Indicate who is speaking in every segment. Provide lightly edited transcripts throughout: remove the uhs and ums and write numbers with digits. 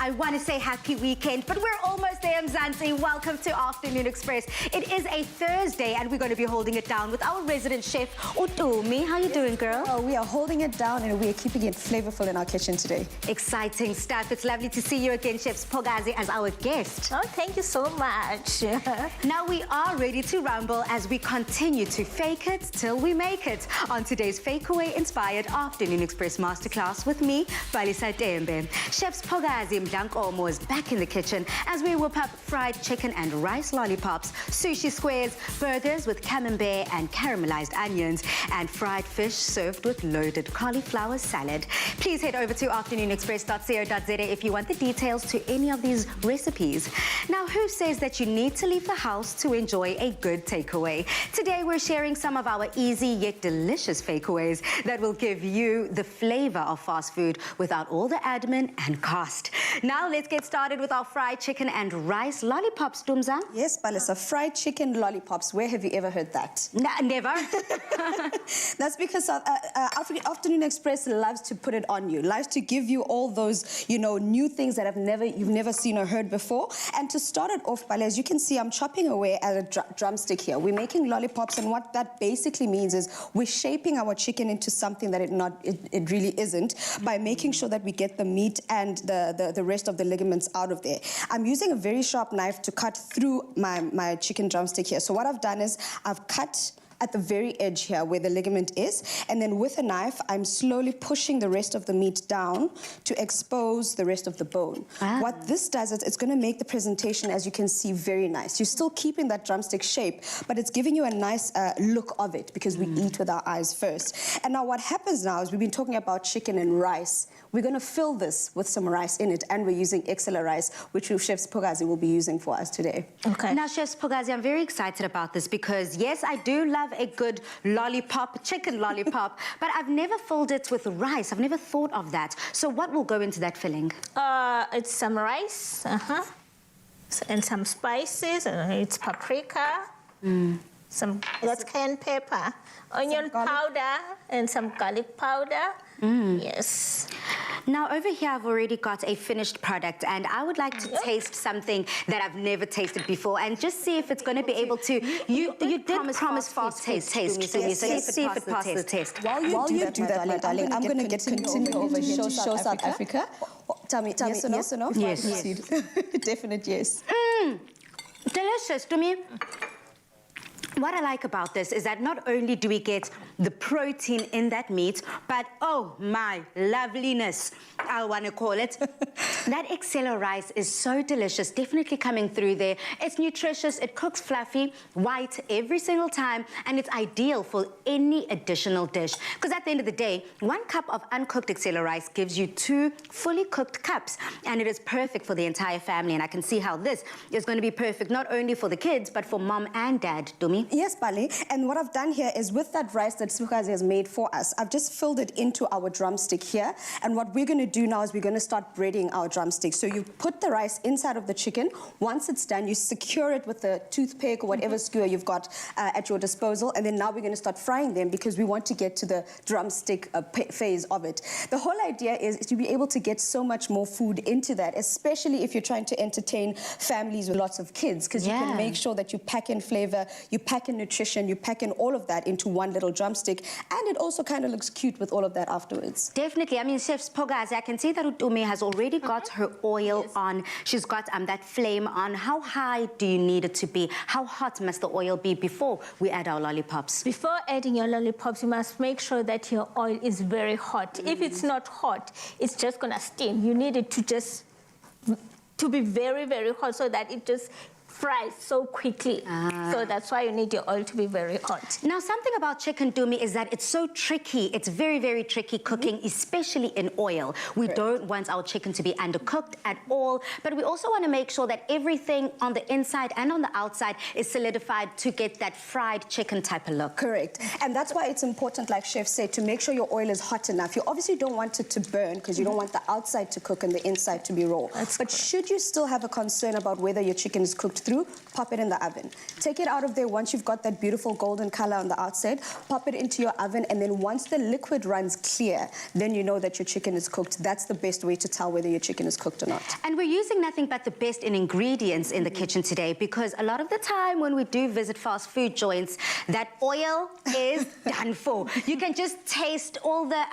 Speaker 1: I want to say happy weekend, but we're almost there, Mzansi. Welcome to Afternoon Express. It is a Thursday, and we're going to be holding it down with our resident chef, Utumi. How you doing, girl?
Speaker 2: Oh, we are holding it down, and we are keeping it flavorful in our kitchen today.
Speaker 1: Exciting stuff. It's lovely to see you again, Chef Sipho, as our guest.
Speaker 3: Oh, thank you so much.
Speaker 1: Now we are ready to rumble as we continue to fake it till we make it on today's Fakeaway-inspired Afternoon Express Masterclass with me, Balisa Tembe. Chef Sipho Mdankomo is back in the kitchen as we whip up fried chicken and rice lollipops, sushi squares, burgers with camembert and caramelized onions, and fried fish served with loaded cauliflower salad. Please head over to afternoonexpress.co.za if you want the details to any of these recipes. Now, who says that you need to leave the house to enjoy a good takeaway? Today, we're sharing some of our easy yet delicious fakeaways that will give you the flavor of fast food without all the admin and cost. Now, let's get started with our fried chicken and rice lollipops, Dumza.
Speaker 2: Yes, Balisa, fried chicken lollipops. Where have you ever heard that?
Speaker 1: Never.
Speaker 2: That's because Afternoon Express loves to put it on you, loves to give you all those, new things that you've never seen or heard before. And to start it off, Bale, as you can see, I'm chopping away at a drumstick here. We're making lollipops, and what that basically means is we're shaping our chicken into something that it really isn't by making sure that we get the meat and the rest of the ligaments out of there. I'm using a very sharp knife to cut through my chicken drumstick here. So what I've done is I've cut at the very edge here where the ligament is, and then with a knife I'm slowly pushing the rest of the meat down to expose the rest of the bone. What this does is it's going to make the presentation, as you can see, very nice. You're still keeping that drumstick shape, but it's giving you a nice look of it because we eat with our eyes first. And now what happens now is we've been talking about chicken and rice. We're going to fill this with some rice in it, and we're using Excella rice, which Chef Sipho will be using for us today.
Speaker 1: Okay. Now, Chef Sipho, I'm very excited about this because, yes, I do love a good lollipop, chicken lollipop, but I've never filled it with rice. I've never thought of that. So what will go into that filling?
Speaker 3: It's some rice, and some spices, it's paprika, that's cayenne pepper, onion powder, and some garlic powder. Yes.
Speaker 1: Now, over here, I've already got a finished product, and I would like to taste something that I've never tasted before and just see if it's going to be able to... You did promise fast taste to me, so let's see if it passes the test.
Speaker 2: While you do that, my darling, I'm going to continue over here to show South Africa. Tell me, yes or no?
Speaker 1: Yes.
Speaker 2: Definite yes.
Speaker 1: Delicious to me. What I like about this is that not only do we get the protein in that meat, but oh my loveliness, I want to call it. That Excella rice is so delicious, definitely coming through there. It's nutritious, it cooks fluffy, white every single time, and it's ideal for any additional dish. Because at the end of the day, 1 cup of uncooked Excella rice gives you 2 fully cooked cups, and it is perfect for the entire family. And I can see how this is going to be perfect not only for the kids, but for mom and dad. Dumi?
Speaker 2: Yes, Bali. And what I've done here is with that rice that Sipho has made for us, I've just filled it into our drumstick here. And what we're going to do now is we're going to start breading our drumstick. So you put the rice inside of the chicken. Once it's done, you secure it with a toothpick or whatever skewer you've got at your disposal. And then now we're going to start frying them because we want to get to the drumstick phase of it. The whole idea is to be able to get so much more food into that, especially if you're trying to entertain families with lots of kids, because you can make sure that you pack in flavor, you pack in nutrition, you pack in all of that into one little drumstick, and it also kind of looks cute with all of that afterwards.
Speaker 1: Definitely. I mean, Chef Sipho, I can see that Utumi has already got her oil on. She's got that flame on. How high do you need it to be? How hot must the oil be before we add our lollipops?
Speaker 3: Before adding your lollipops, you must make sure that your oil is very hot. If it's not hot, it's just going to steam. You need it to be very, very hot so that it just fries so quickly. So that's why you need your oil to be very hot.
Speaker 1: Now, something about chicken, Dumi, is that it's so tricky. It's very, very tricky cooking, especially in oil. We don't want our chicken to be undercooked at all, but we also want to make sure that everything on the inside and on the outside is solidified to get that fried chicken type of look.
Speaker 2: Correct. And that's why it's important, like Chef said, to make sure your oil is hot enough. You obviously don't want it to burn because you don't want the outside to cook and the inside to be raw. But should you still have a concern about whether your chicken is cooked through, pop it in the oven. Take it out of there once you've got that beautiful golden color on the outside, pop it into your oven, and then once the liquid runs clear, then you know that your chicken is cooked. That's the best way to tell whether your chicken is cooked or not.
Speaker 1: And we're using nothing but the best in ingredients in the kitchen today, because a lot of the time when we do visit fast food joints, that oil is done for. You can just taste all the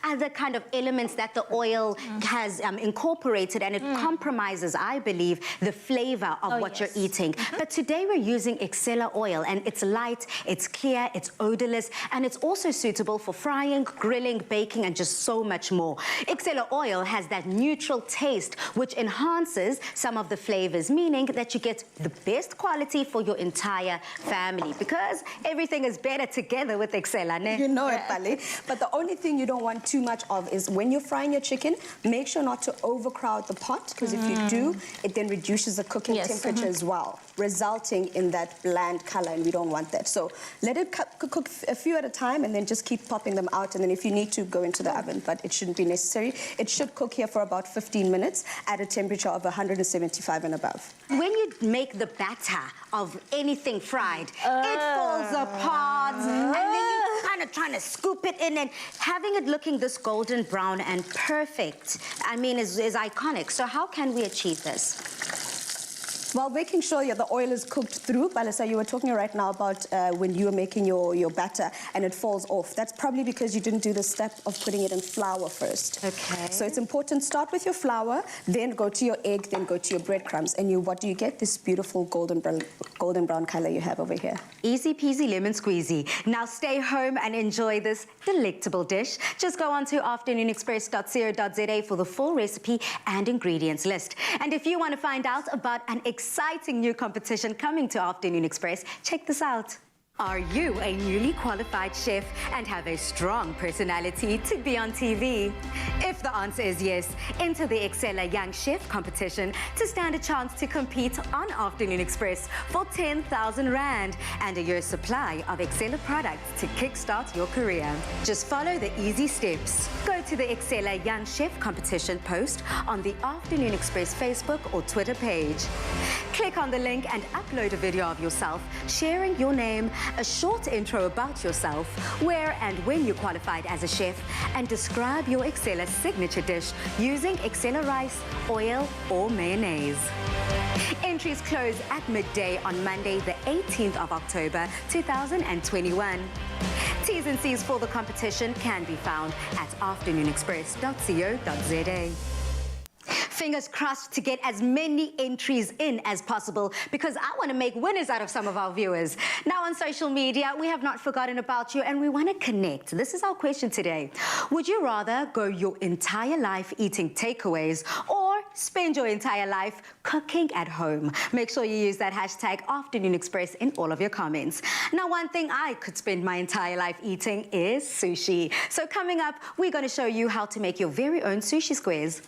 Speaker 1: other kind of elements that the oil has incorporated, and it compromises, I believe, the flavor of what you're eating. But today we're using Excella oil, and it's light, it's clear, it's odorless, and it's also suitable for frying, grilling, baking, and just so much more. Excella oil has that neutral taste which enhances some of the flavors, meaning that you get the best quality for your entire family, because everything is better together with Excella, ne?
Speaker 2: You know it, Pali. But the only thing you don't want too much of is when you're frying your chicken, make sure not to overcrowd the pot, because if you do, it then reduces the cooking temperature as well, resulting in that bland color, and we don't want that. So let it cook a few at a time, and then just keep popping them out, and then if you need to, go into the oven, but it shouldn't be necessary. It should cook here for about 15 minutes at a temperature of 175 and above.
Speaker 1: When you make the batter of anything fried, it falls apart, and then you're kind of trying to scoop it in, and having it looking this golden brown and perfect, I mean, is iconic. So how can we achieve this?
Speaker 2: While making sure the oil is cooked through, Balisa, you were talking right now about when you were making your batter and it falls off. That's probably because you didn't do the step of putting it in flour first.
Speaker 1: Okay.
Speaker 2: So it's important, start with your flour, then go to your egg, then go to your breadcrumbs. And what do you get? This beautiful golden brown color you have over here.
Speaker 1: Easy peasy lemon squeezy. Now stay home and enjoy this delectable dish. Just go on to afternoonexpress.co.za for the full recipe and ingredients list. And if you want to find out about an exciting new competition coming to Afternoon Express, check this out. Are you a newly qualified chef and have a strong personality to be on TV? If the answer is yes, enter the Excella Young Chef competition to stand a chance to compete on Afternoon Express for 10,000 Rand and a year's supply of Excella products to kickstart your career. Just follow the easy steps. Go to the Excella Young Chef competition post on the Afternoon Express Facebook or Twitter page. Click on the link and upload a video of yourself sharing your name, a short intro about yourself, where and when you qualified as a chef, and describe your Excella signature dish using Excella rice, oil, or mayonnaise. Entries close at midday on Monday, the 18th of October, 2021. T's and C's for the competition can be found at afternoonexpress.co.za. Fingers crossed to get as many entries in as possible, because I want to make winners out of some of our viewers. Now on social media, we have not forgotten about you and we want to connect. This is our question today. Would you rather go your entire life eating takeaways or spend your entire life cooking at home? Make sure you use that hashtag Afternoon Express in all of your comments. Now, one thing I could spend my entire life eating is sushi. So coming up, we're going to show you how to make your very own sushi squares.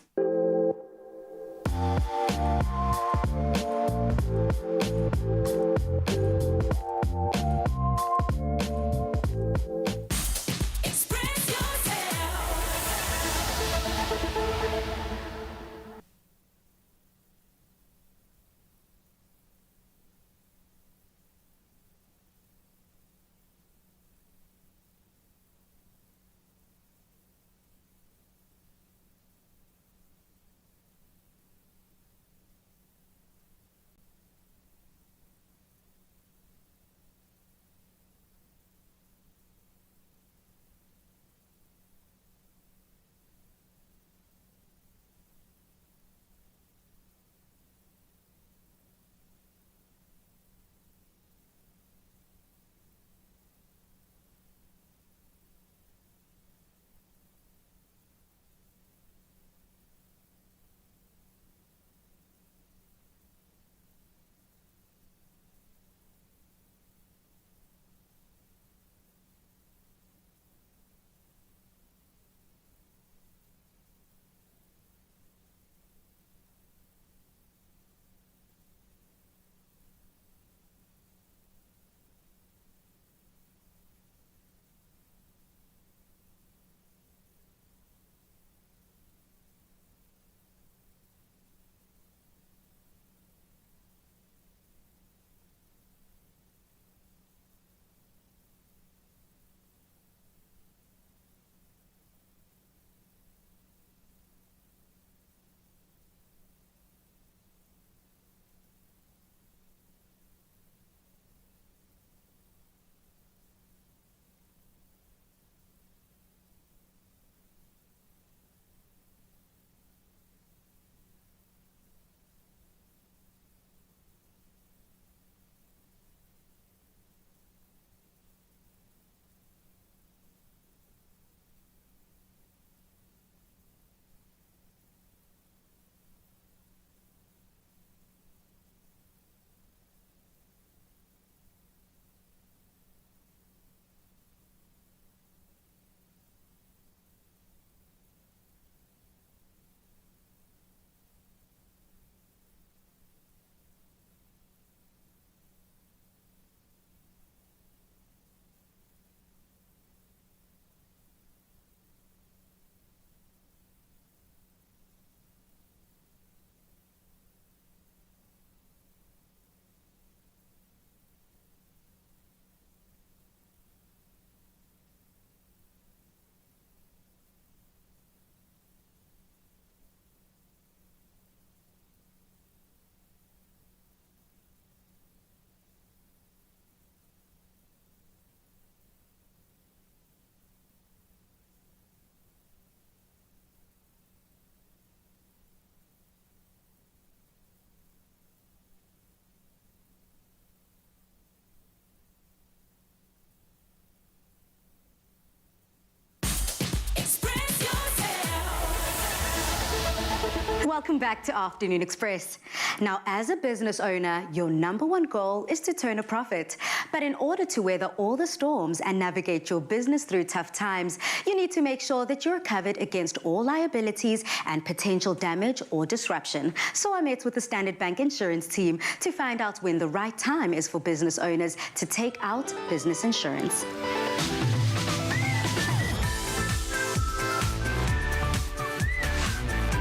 Speaker 1: Welcome back to Afternoon Express. Now, as a business owner, your number one goal is to turn a profit. But in order to weather all the storms and navigate your business through tough times, you need to make sure that you're covered against all liabilities and potential damage or disruption. So I met with the Standard Bank insurance team to find out when the right time is for business owners to take out business insurance.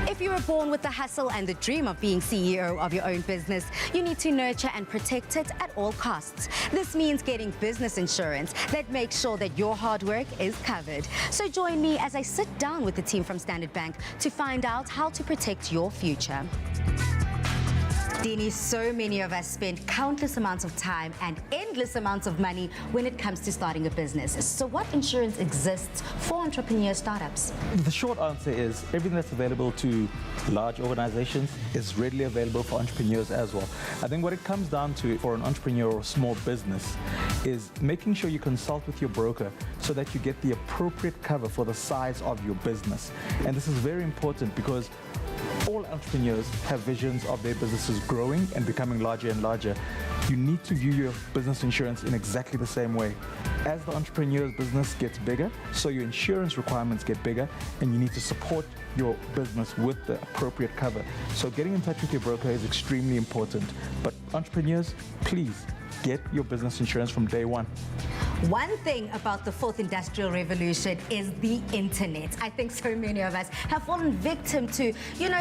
Speaker 1: If you were born with the hustle and the dream of being CEO of your own business, you need to nurture and protect it at all costs. This means getting business insurance that makes sure that your hard work is covered. So join me as I sit down with the team from Standard Bank to find out how to protect your future. Dini, so many of us spend countless amounts of time and endless amounts of money when it comes to starting a business. So what insurance exists for entrepreneur startups?
Speaker 4: The short answer is everything that's available to large organizations is readily available for entrepreneurs as well. I think what it comes down to for an entrepreneur or small business is making sure you consult with your broker so that you get the appropriate cover for the size of your business. And this is very important because all entrepreneurs have visions of their businesses growing and becoming larger and larger. You need to view your business insurance in exactly the same way. As the entrepreneur's business gets bigger, so your insurance requirements get bigger, and you need to support your business with the appropriate cover. So getting in touch with your broker is extremely important. But entrepreneurs, please get your business insurance from day one.
Speaker 1: One thing about the fourth industrial revolution is the internet. I think so many of us have fallen victim to,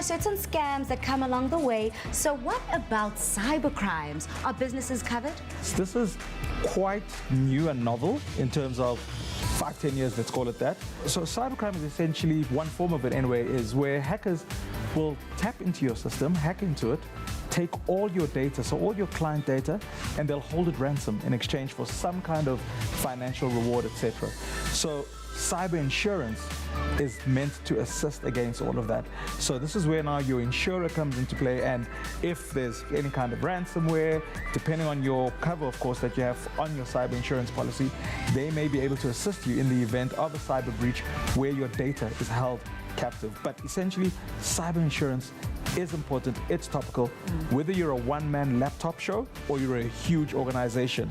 Speaker 1: certain scams that come along the way. So what about cybercrimes? Are businesses covered?
Speaker 4: This is quite new and novel in terms of 5-10 years, let's call it that. So cybercrime is essentially, one form of it anyway, is where hackers will tap into your system, hack into it, take all your data, so all your client data, and they'll hold it ransom in exchange for some kind of financial reward, etc. So cyber insurance is meant to assist against all of that. So this is where now your insurer comes into play, and if there's any kind of ransomware, depending on your cover, of course, that you have on your cyber insurance policy, they may be able to assist you in the event of a cyber breach where your data is held captive. But essentially, cyber insurance is important, it's topical, whether you're a one-man laptop show or you're a huge organization.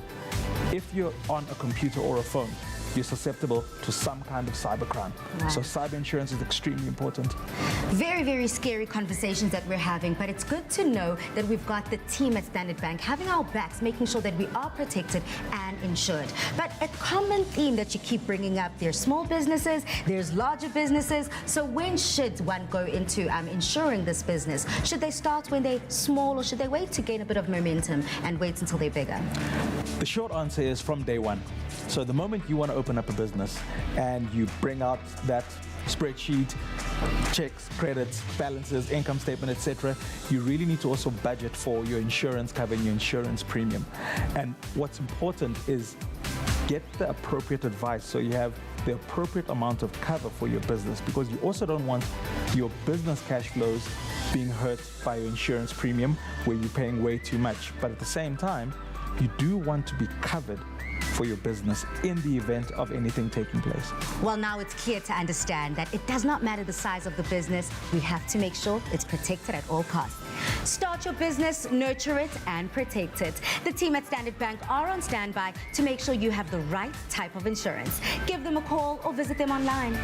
Speaker 4: If you're on a computer or a phone, you're susceptible to some kind of cybercrime.
Speaker 1: Wow.
Speaker 4: So cyber insurance is extremely important.
Speaker 1: Very, very scary conversations that we're having, but it's good to know that we've got the team at Standard Bank having our backs, making sure that we are protected and insured. But a common theme that you keep bringing up, there's small businesses, there's larger businesses. So when should one go into insuring this business? Should they start when they're small, or should they wait to gain a bit of momentum and wait until they're bigger?
Speaker 4: The short answer is from day one. So the moment you want to open up a business and you bring out that spreadsheet, checks, credits, balances, income statement, etc., you really need to also budget for your insurance cover and your insurance premium. And what's important is get the appropriate advice so you have the appropriate amount of cover for your business, because you also don't want your business cash flows being hurt by your insurance premium where you're paying way too much. But at the same time, you do want to be covered for your business in the event of anything taking place.
Speaker 1: Well, now it's clear to understand that it does not matter the size of the business. We have to make sure it's protected at all costs. Start your business, nurture it, and protect it. The team at Standard Bank are on standby to make sure you have the right type of insurance. Give them a call or visit them online.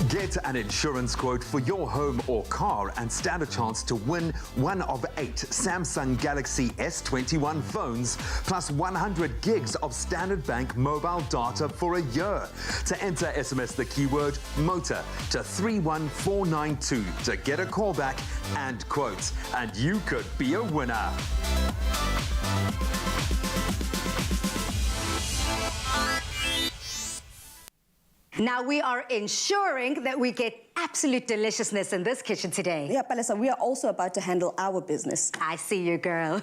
Speaker 5: Get an insurance quote for your home or car and stand a chance to win one of 8 Samsung Galaxy S21 phones plus 100 gigs of Standard Bank mobile data for a year. To enter, SMS the keyword motor to 31492 to get a call back and quote, and you could be a winner.
Speaker 1: Now we are ensuring that we get absolute deliciousness in this kitchen today.
Speaker 2: Yeah, Palesa, we are also about to handle our business.
Speaker 1: I see you, girl.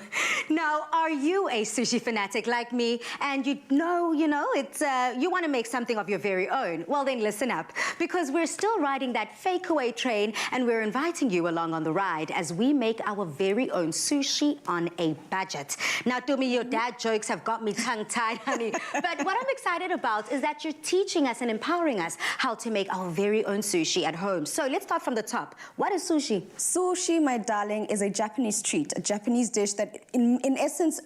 Speaker 1: Now, are you a sushi fanatic like me and you know, it's you want to make something of your very own? Well, then listen up, because we're still riding that fake away train and we're inviting you along on the ride as we make our very own sushi on a budget. Now, Tumi, your dad jokes have got me tongue-tied, honey. But what I'm excited about is that you're teaching us and empowering us how to make our very own sushi at home. So let's start from the top. What is sushi?
Speaker 2: Sushi, my darling, is a Japanese treat, a Japanese dish that in essence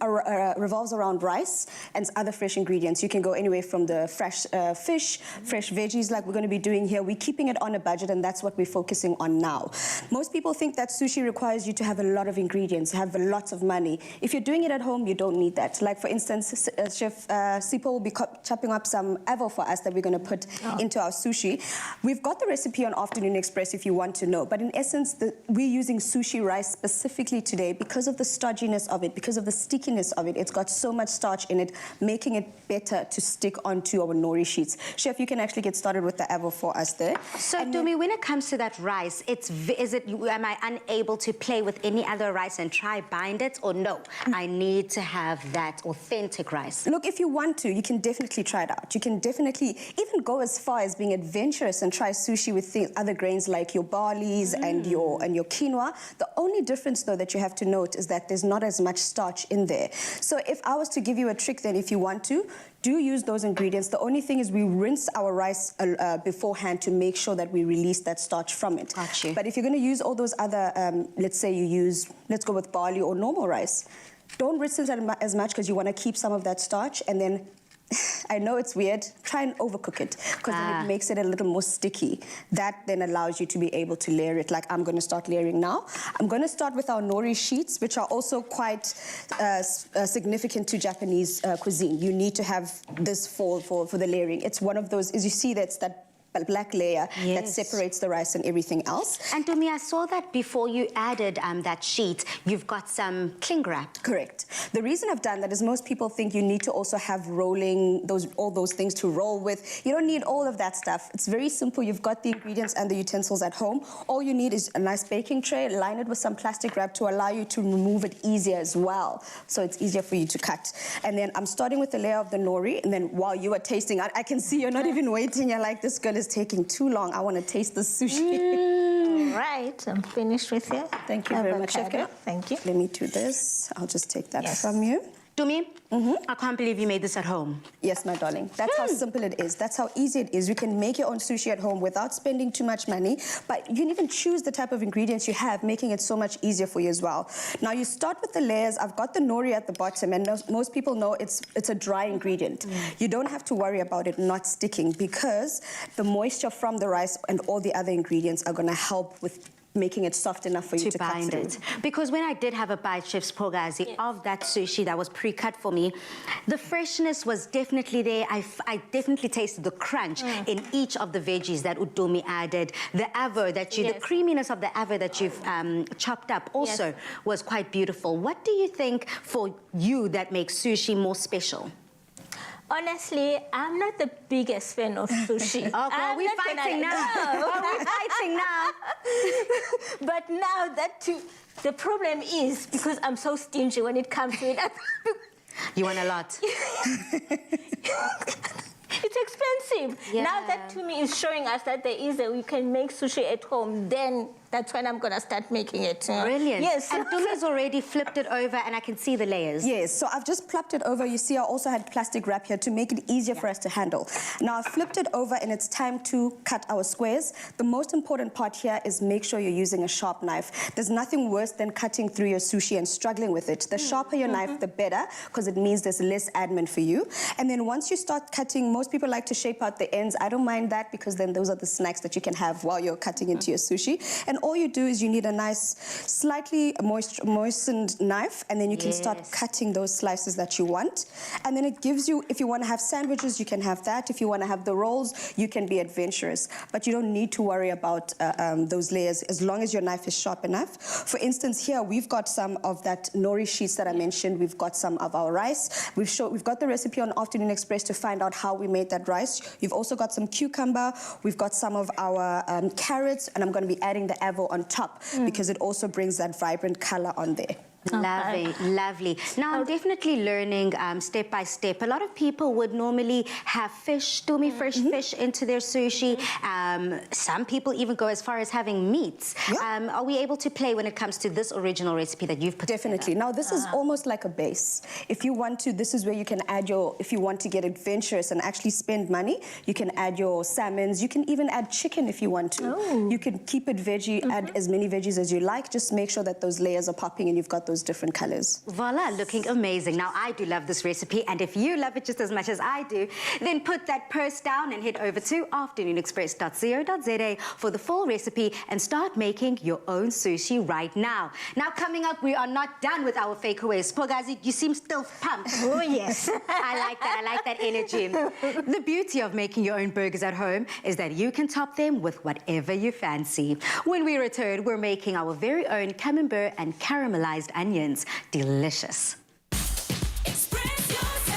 Speaker 2: revolves around rice and other fresh ingredients. You can go anywhere from the fresh fish, fresh veggies like we're going to be doing here. We're keeping it on a budget, and that's what we're focusing on now. Most people think that sushi requires you to have a lot of ingredients, have lots of money. If you're doing it at home, you don't need that. Like, for instance, Chef Sipho will be chopping up some avo for us that we're going to put into our sushi. We've got the recipe on Afternoon Express if you want to know, but in essence, we're using sushi rice specifically today because of the stodginess of it, because of the stickiness of it. It's got so much starch in it, making it better to stick onto our nori sheets. Chef, you can actually get started with the avo for us there.
Speaker 1: So, Tumi, when it comes to that rice, am I unable to play with any other rice and try bind it, or no? I need to have that authentic rice.
Speaker 2: Look, if you want to, you can definitely try it out. You can definitely even go as far as being adventurous and try sushi with other grains like your barleys and your quinoa. The only difference, though, that you have to note is that there's not as much starch in there. So if I was to give you a trick, then if you want to, do use those ingredients. The only thing is we rinse our rice beforehand to make sure that we release that starch from it.
Speaker 1: Got you.
Speaker 2: But if you're going to use all those other, let's say let's go with barley or normal rice, don't rinse it as much because you want to keep some of that starch, and then I know it's weird, try and overcook it because then it makes it a little more sticky. That then allows you to be able to layer it like I'm going to start layering now. I'm going to start with our nori sheets, which are also quite significant to Japanese cuisine. You need to have this for the layering. It's one of those, as you see, that's that black layer that separates the rice and everything else.
Speaker 1: And Tumi, I saw that before you added that sheet, you've got some cling wrap.
Speaker 2: Correct. The reason I've done that is most people think you need to also have all those things to roll with. You don't need all of that stuff. It's very simple. You've got the ingredients and the utensils at home. All you need is a nice baking tray, line it with some plastic wrap to allow you to remove it easier as well. So it's easier for you to cut. And then I'm starting with the layer of the nori, and then while you are tasting, I can see you're not even waiting. You're like, this girl is taking too long. I want to taste the sushi.
Speaker 3: All right, I'm finished with you.
Speaker 2: Thank you very much, Chef.
Speaker 3: Thank you.
Speaker 2: Let me do this. I'll just take that from you.
Speaker 1: Tumi, I can't believe you made this at home.
Speaker 2: Yes, my darling. That's how simple it is. That's how easy it is. You can make your own sushi at home without spending too much money, but you can even choose the type of ingredients you have, making it so much easier for you as well. Now, you start with the layers. I've got the nori at the bottom, and most people know it's a dry ingredient. You don't have to worry about it not sticking because the moisture from the rice and all the other ingredients are going to help with making it soft enough for you to
Speaker 1: bind
Speaker 2: cut
Speaker 1: it. Because when I did have a bite, Chef Sipho, of that sushi that was pre-cut for me, the freshness was definitely there. I definitely tasted the crunch in each of the veggies that Tumi added. The avo that the creaminess of the avo that you've chopped up also was quite beautiful. What do you think for you that makes sushi more special?
Speaker 3: Honestly, I'm not the biggest fan of sushi.
Speaker 1: Oh, we're fighting now. We're fighting now.
Speaker 3: But now that too, the problem is because I'm so stingy when it comes to it.
Speaker 1: You want a lot.
Speaker 3: It's expensive.
Speaker 1: Yeah.
Speaker 3: Now that Tumi is showing us that we can make sushi at home, then that's when I'm going to start making it.
Speaker 1: Brilliant.
Speaker 3: Yes.
Speaker 1: And Tumi's already flipped it over and I can see the layers.
Speaker 2: Yes, so I've just plopped it over. You see, I also had plastic wrap here to make it easier for us to handle. Now, I've flipped it over and it's time to cut our squares. The most important part here is make sure you're using a sharp knife. There's nothing worse than cutting through your sushi and struggling with it. The sharper your knife, the better, because it means there's less admin for you. And then once you start cutting, most people like to shape out the ends. I don't mind that because then those are the snacks that you can have while you're cutting into your sushi. And all you do is you need a nice, slightly moistened knife, and then you can start
Speaker 1: Yes.
Speaker 2: cutting those slices that you want. And then it gives you, if you want to have sandwiches, you can have that. If you want to have the rolls, you can be adventurous. But you don't need to worry about those layers as long as your knife is sharp enough. For instance, here we've got some of that nori sheets that I mentioned. We've got some of our rice. We've got the recipe on Afternoon Express to find out how we made that rice. You've also got some cucumber. We've got some of our carrots, and I'm going to be adding the avo on top because it also brings that vibrant color on there.
Speaker 1: Lovely, lovely. Now, I'm definitely learning step by step. A lot of people would normally have fish, stumi fresh fish into their sushi. Some people even go as far as having meats.
Speaker 2: Yeah.
Speaker 1: Are we able to play when it comes to this original recipe that you've put
Speaker 2: Definitely.
Speaker 1: together?
Speaker 2: Now, this is almost like a base. If you want to, this is where you can add your, if you want to get adventurous and actually spend money, you can add your salmons. You can even add chicken if you want to.
Speaker 3: Oh.
Speaker 2: You can keep it veggie, add as many veggies as you like. Just make sure that those layers are popping and you've got those different colors.
Speaker 1: Voila, looking amazing. Now, I do love this recipe, and if you love it just as much as I do, then put that purse down and head over to afternoonexpress.co.za for the full recipe and start making your own sushi right now. Now, coming up, we are not done with our fakeaways. Pogazi, you seem still pumped.
Speaker 3: Oh, yes.
Speaker 1: I like that energy. The beauty of making your own burgers at home is that you can top them with whatever you fancy. When we return, we're making our very own camembert and caramelized onions. Delicious.
Speaker 6: Express yourself.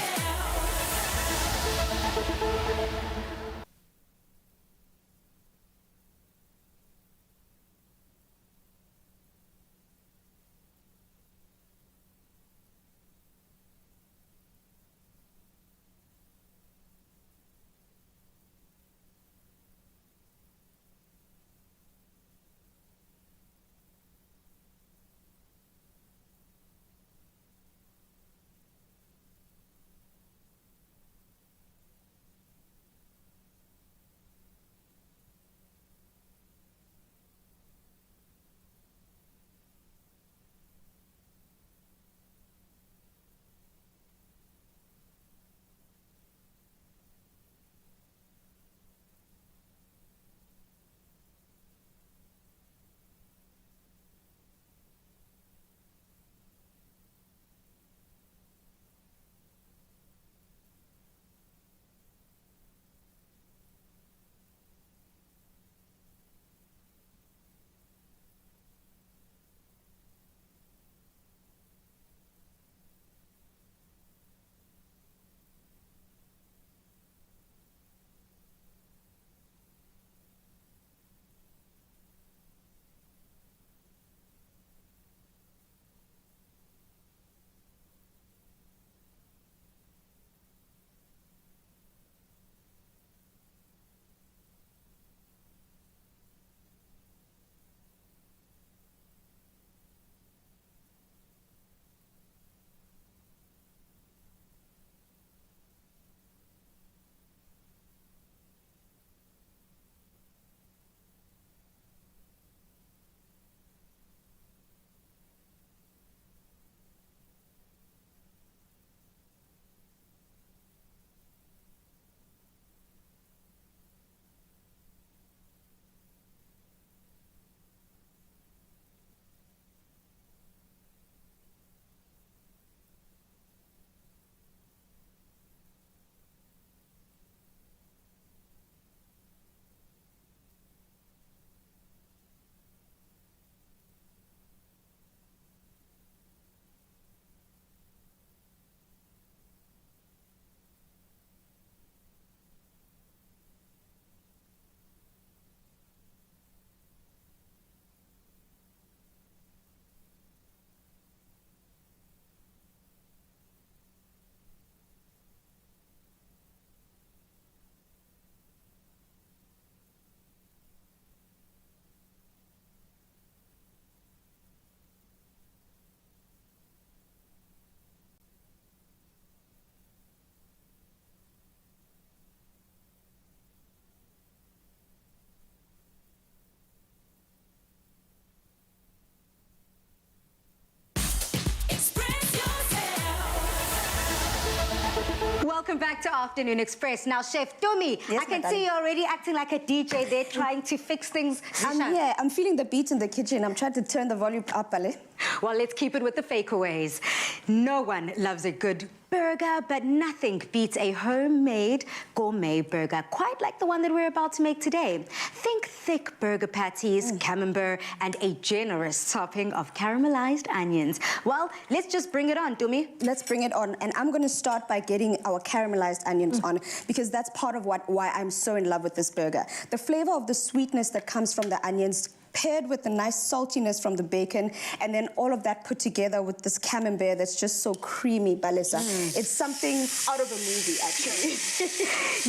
Speaker 1: Welcome back to Afternoon Express. Now, Chef Tumi,
Speaker 2: Yes,
Speaker 1: I can
Speaker 2: madam.
Speaker 1: see you're already acting like a DJ there, trying to fix things.
Speaker 2: I'm feeling the beat in the kitchen. I'm trying to turn the volume up, Ale.
Speaker 1: Well, let's keep it with the fakeaways. No one loves a good burger, but nothing beats a homemade gourmet burger, quite like the one that we're about to make today. Think thick burger patties, camembert, and a generous topping of caramelized onions. Well, let's just bring it on, Tumi.
Speaker 2: Let's bring it on. And I'm going to start by getting our caramelized onions on, because that's part of why I'm so in love with this burger. The flavor of the sweetness that comes from the onions, paired with the nice saltiness from the bacon, and then all of that put together with this camembert that's just so creamy, Balisa. It's something out of a movie, actually.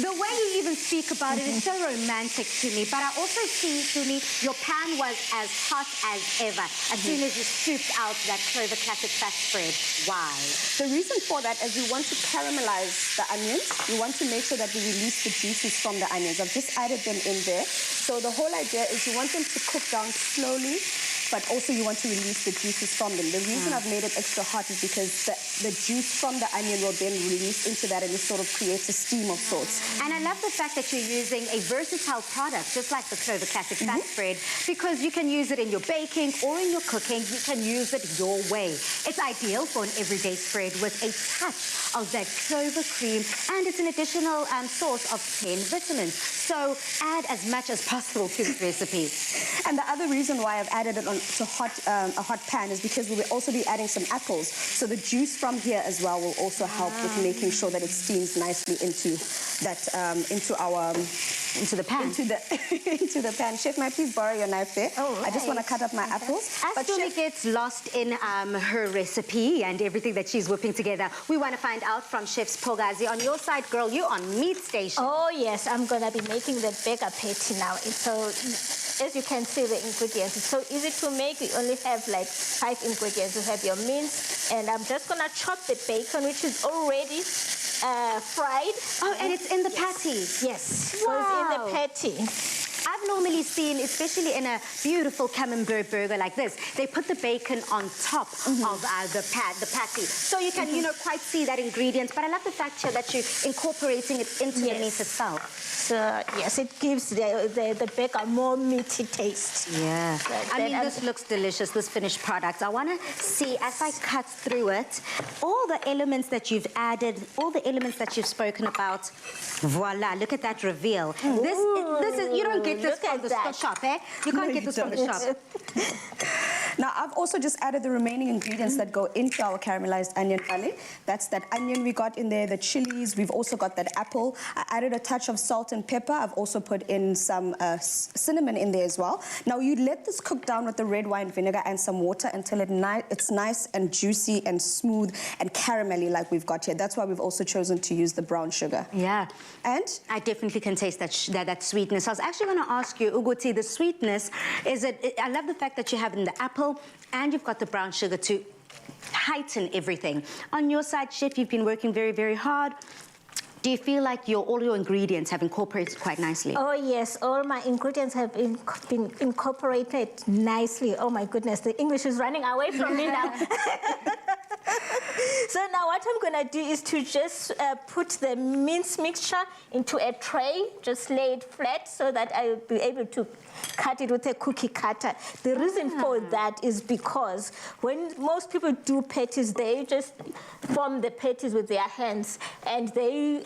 Speaker 1: The way you even speak about it is so romantic to me, but I also see, Tumi, your pan was as hot as ever as soon as you scooped out that Clover Classic fat spread. Why?
Speaker 2: The reason for that is we want to caramelize the onions. We want to make sure that we release the juices from the onions. I've just added them in there. So the whole idea is you want them to cook down slowly, but also you want to release the juices from them. The reason I've made it extra hot is because the juice from the onion will then release into that, and it sort of creates a steam of sorts.
Speaker 1: And I love the fact that you're using a versatile product, just like the Clover Classic fat spread, because you can use it in your baking or in your cooking. You can use it your way. It's ideal for an everyday spread with a touch of that clover cream, and it's an additional source of 10 vitamins. So add as much as possible to this recipe.
Speaker 2: And the other reason why I've added it on to a hot pan is because we will also be adding some apples. So the juice from here as well will also help with making sure that it steams nicely into that
Speaker 1: Into the pan.
Speaker 2: into the pan. Chef, may I please borrow your knife there?
Speaker 1: Oh,
Speaker 2: I just want to
Speaker 1: right.
Speaker 2: cut up my apples.
Speaker 1: As Tumi gets lost in her recipe and everything that she's whipping together, we want to find out from Chef Pogazi. On your side, girl, you're on meat station.
Speaker 3: Oh, yes, I'm going to be making the burger patty now. So, as you can see, the ingredients, it's so easy to make. We only have like 5 ingredients. You have your mince, and I'm just going to chop the bacon, which is already fried.
Speaker 1: Oh, and it's in the patty.
Speaker 3: Yes,
Speaker 1: Wow.
Speaker 3: goes in the patty.
Speaker 1: I've normally seen, especially in a beautiful camembert burger like this, they put the bacon on top of the patty. So you can, quite see that ingredient. But I love the fact here that you're incorporating it into the meat itself.
Speaker 3: So, yes, it gives the burger more meaty taste.
Speaker 1: Yeah. I mean,
Speaker 3: then
Speaker 1: this looks delicious, this finished product. I want to see, as I cut through it, all the elements that you've added, all the elements that you've spoken about. Voila, look at that reveal. This is, you don't get this
Speaker 3: Look
Speaker 1: from
Speaker 3: at
Speaker 1: the
Speaker 3: that.
Speaker 1: shop, eh? You can't get this from the shop.
Speaker 2: Now, I've also just added the remaining ingredients that go into our caramelized onion pane. That's that onion we got in there, the chilies. We've also got that apple. I added a touch of salt and pepper. I've also put in some cinnamon in there as well. Now, you let this cook down with the red wine vinegar and some water until it's nice and juicy and smooth and caramelly like we've got here. That's why we've also chosen to use the brown sugar.
Speaker 1: Yeah.
Speaker 2: And
Speaker 1: I definitely can taste that sweetness. I was actually going to ask you, Uguti, the sweetness, I love the fact that you have in the apple and you've got the brown sugar to heighten everything. On your side, Chef, you've been working very, very hard. Do you feel like all your ingredients have incorporated quite nicely?
Speaker 3: Oh, yes, all my ingredients have been incorporated nicely. Oh, my goodness, the English is running away from me now. So now what I'm going to do is to just put the mince mixture into a tray, just lay it flat so that I will be able to cut it with a cookie cutter. The reason for that is because when most people do patties, they just form the patties with their hands, and they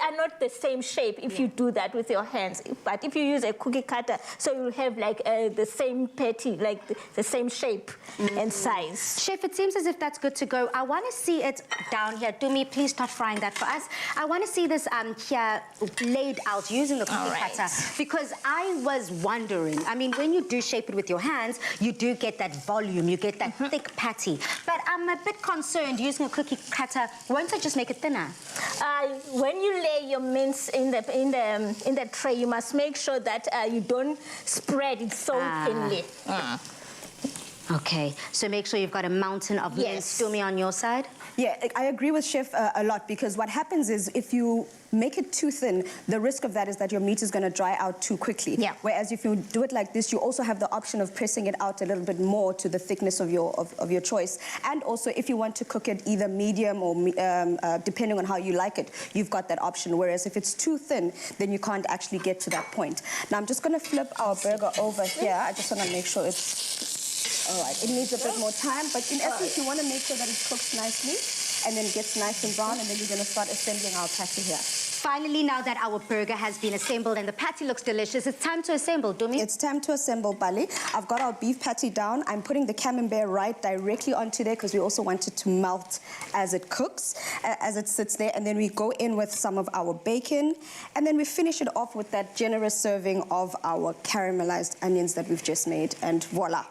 Speaker 3: are not the same shape if you do that with your hands. But if you use a cookie cutter, so you'll have like the same patty, like the same shape and size.
Speaker 1: Chef, it seems as if that's good to go. I want to see it down here. Dumi, please start frying that for us. I want to see this here laid out using the cookie cutter, because I was wondering, I mean, when you do shape it with your hands, you do get that volume, you get that thick patty. But I'm a bit concerned using a cookie cutter, won't it just make it thinner?
Speaker 3: When you lay your mince in the tray, you must make sure that you don't spread it so thinly.
Speaker 1: Okay, so make sure you've got a mountain of
Speaker 3: Yes.
Speaker 1: minced stumi on your side.
Speaker 2: Yeah, I agree with Chef a lot, because what happens is if you make it too thin, the risk of that is that your meat is going to dry out too quickly.
Speaker 3: Yeah.
Speaker 2: Whereas if you do it like this, you also have the option of pressing it out a little bit more to the thickness of your choice. And also, if you want to cook it either medium or depending on how you like it, you've got that option. Whereas if it's too thin, then you can't actually get to that point. Now I'm just going to flip our burger over here. I just want to make sure it's all right. It needs a bit more time, but in essence, you want to make sure that it cooks nicely and then gets nice and brown, and then you're going to start assembling our patty here.
Speaker 1: Finally, now that our burger has been assembled and the patty looks delicious, it's time to assemble, Dumi.
Speaker 2: It's time to assemble, Bali. I've got our beef patty down. I'm putting the camembert right directly onto there because we also want it to melt as it cooks, as it sits there. And then we go in with some of our bacon, and then we finish it off with that generous serving of our caramelized onions that we've just made, and voila.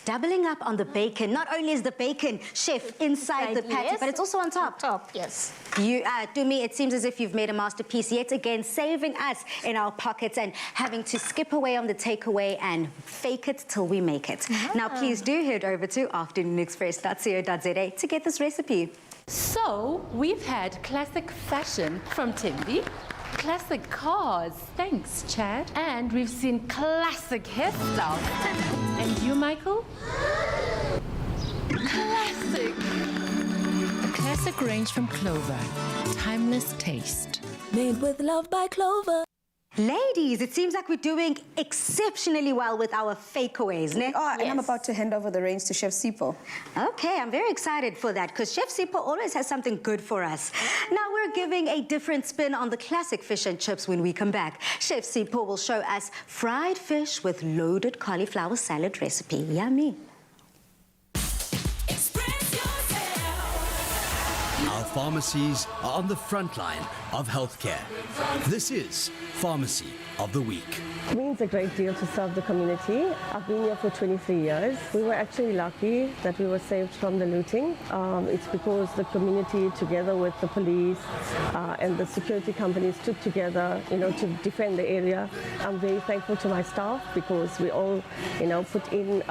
Speaker 1: Doubling up on the bacon. Not only is the bacon, chef, inside the patty,
Speaker 3: yes.
Speaker 1: but it's also on top.
Speaker 3: Top, yes.
Speaker 1: You, Dumi, it seems as if you've made a masterpiece yet again, saving us in our pockets and having to skip away on the takeaway and fake it till we make it. Now, please do head over to afternoonexpress.co.za to get this recipe.
Speaker 7: So, we've had classic fashion from Timby, classic cars, thanks Chad, and we've seen classic hairstyles. And you, Michael? Classic.
Speaker 6: A classic range from Clover. Timeless taste.
Speaker 8: Made with love by Clover.
Speaker 1: Ladies, it seems like we're doing exceptionally well with our fakeaways, ne?
Speaker 2: Oh, and I'm about to hand over the reins to Chef Sipho.
Speaker 1: Okay, I'm very excited for that because Chef Sipho always has something good for us. Now we're giving a different spin on the classic fish and chips when we come back. Chef Sipho will show us fried fish with loaded cauliflower salad recipe. Yummy.
Speaker 6: Express yourself.
Speaker 9: Our pharmacies are on the front line of healthcare. This is Pharmacy of the Week.
Speaker 10: It means a great deal to serve the community. I've been here for 23 years. We were actually lucky that we were saved from the looting. It's because the community, together with the police and the security companies, took together, to defend the area. I'm very thankful to my staff because we all, put in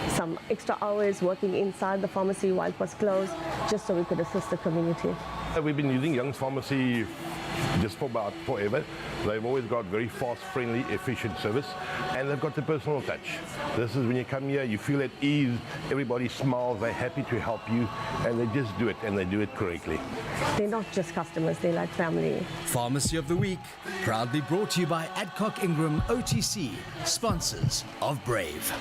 Speaker 10: some extra hours working inside the pharmacy while it was closed, just so we could assist the community.
Speaker 11: We've been using Young's Pharmacy just for about forever. They've always got very fast, friendly, efficient service, and they've got the personal touch. This is when you come here, you feel at ease, everybody smiles, they're happy to help you, and they just do it, and they do it correctly.
Speaker 10: They're not just customers, they're like family.
Speaker 9: Pharmacy of the Week, proudly brought to you by Adcock Ingram OTC, sponsors of Brave.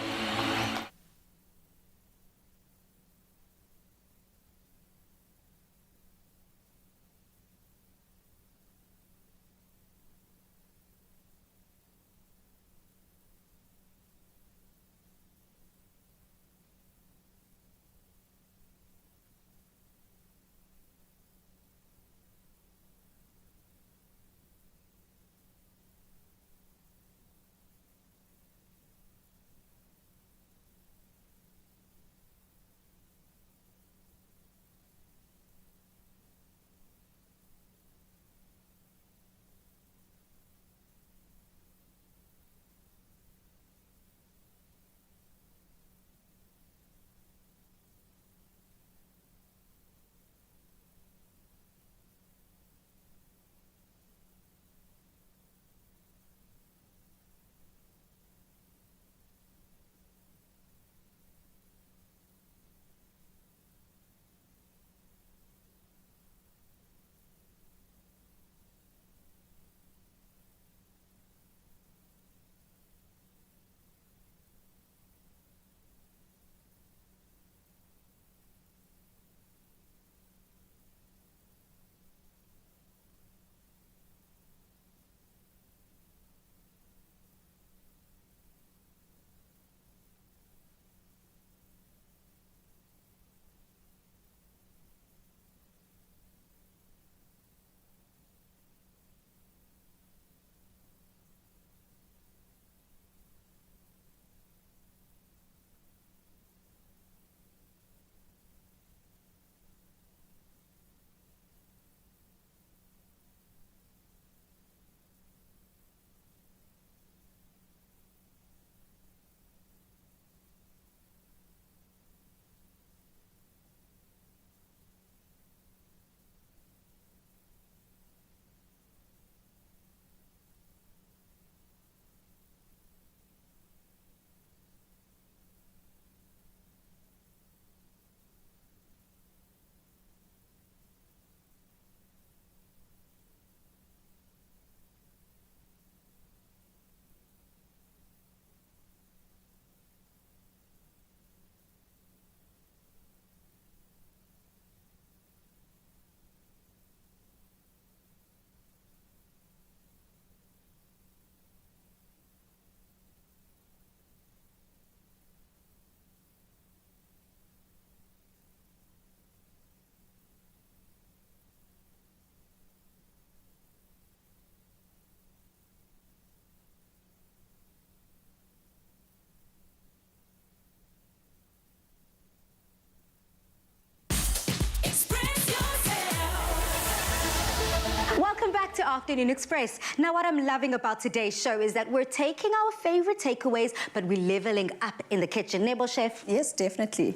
Speaker 1: to Afternoon Express. Now, what I'm loving about today's show is that we're taking our favorite takeaways, but we're leveling up in the kitchen. Nebo, chef?
Speaker 2: Yes, definitely.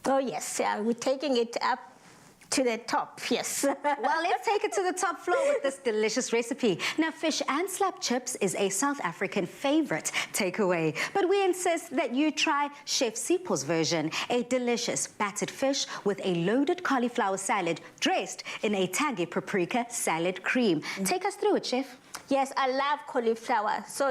Speaker 3: Oh, yes, we're taking it up to the top, yes.
Speaker 1: Well, let's take it to the top floor with this delicious recipe. Now, fish and slab chips is a South African favorite takeaway, but we insist that you try Chef Sipho's version, a delicious battered fish with a loaded cauliflower salad dressed in a tangy paprika salad cream. Take us through it, Chef.
Speaker 3: Yes, I love cauliflower. So